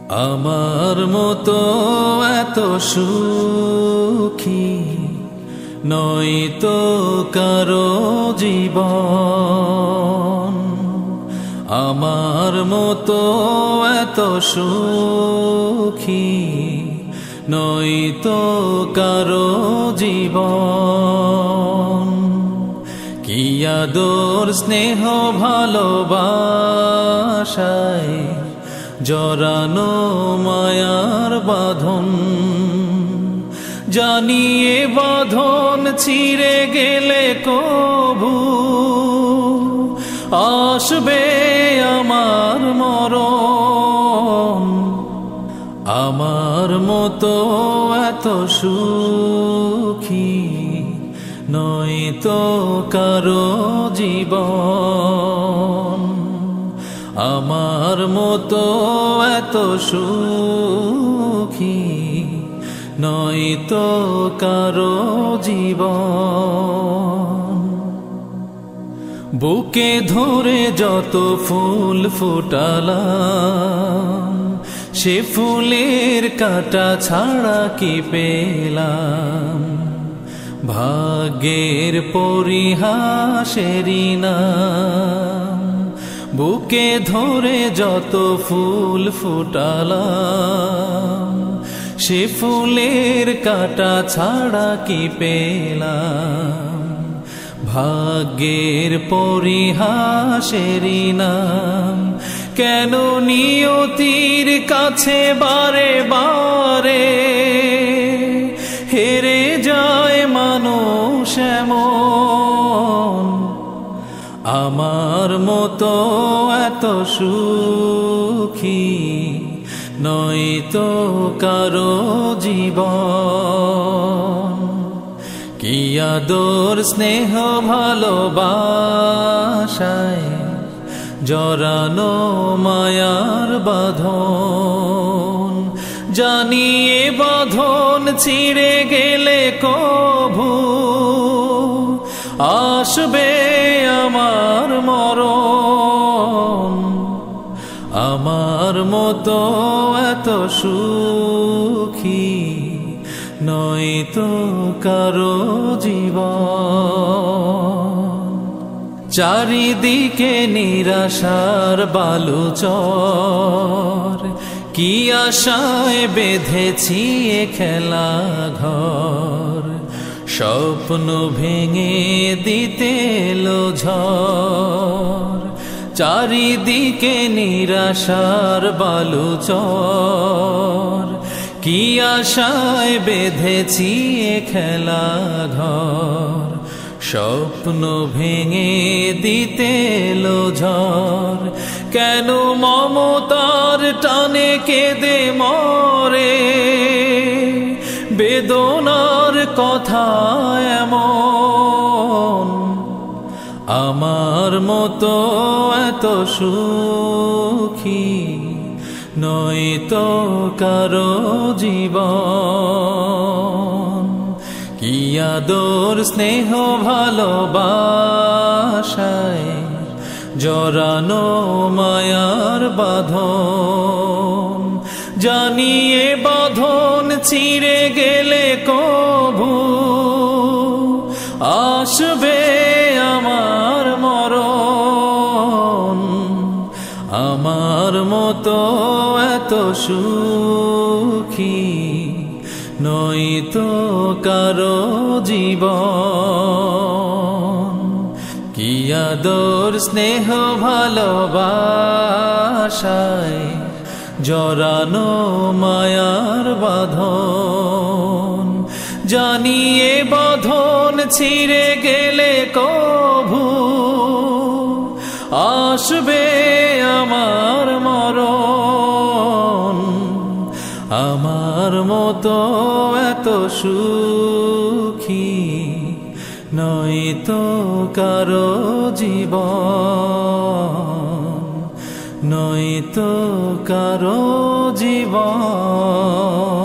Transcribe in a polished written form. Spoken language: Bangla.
আমার মতো এত সুখী নয়তো কারো জীবন। আমার মতো এত সুখী নয়তো কারো জীবন। কি আদর স্নেহ ভালোবাসায় জড়ানো মায়ার বাঁধন। জানিয়ে বাঁধন ছিঁড়ে গেলে কবু আসবে আমার মরণ। আমার মতো এত সুখী নয়তো কারো জীবন। আমার মতো এত সুখী নয়তো কারো জীবন। বুকে ধরে যত ফুল ফুটালাম সে ফুলের কাঁটা ছাড়া কি পেলাম। ভাগ্যের পরিহাসেরই নাম। বুকে ধরে যত ফুল ফুটালাম সে ফুলের কাঁটা ছাড়া কি পেলাম। ভাগ্যের পরিহাসেরই নাম। কেন নিয়তির কাছে বারে বারে হেরে যায় মানুষ এমন। আমার মতো এত সুখী নয়তো কারো জীবন। কি আদর স্নেহ ভালোবাসায় জড়ানো মায়ার বাঁধন। জানিয়ে বাঁধন ছিঁড়ে গেলে কবু আসবে আমার মরণ। আমার মতো এত সুখী নয়তো কারো জীবন। চারিদিকে নিরাশার বালুচর। কি আশায় বেঁধেছি এ খেলা ঘর। স্বপ্ন ভেঙে দিতে এলো ঝড়। চারিদিকে নিরাশার বালুচর। কি আশায় বেঁধেছি এ খেলা ঘর। স্বপ্ন ভেঙে দিতে এলো ঝড়। কেন মমতার টানে কেঁদে মরে বেদনার কথা এমন। আমার মতো এত সুখী নয়তো কারো জীবন। কি আদর স্নেহ ভালোবাসায় জড়ানো মায়ার বাঁধন। জানিয়ে বাঁধন ছিঁড়ে গেলে কবু আসবে আমার মরণ। আমার মতো এত সুখী নয়তো কারো জীবন। কি আদর স্নেহ ভালোবাসায় জড়ানো মায়ার বাঁধন। জানিয়ে বাঁধন ছিঁড়ে গেলে কবু আসবে আমার মরণ। আমার মতো এত সুখী নয়তো কারো জীবন। নয়তো কারো জীবন।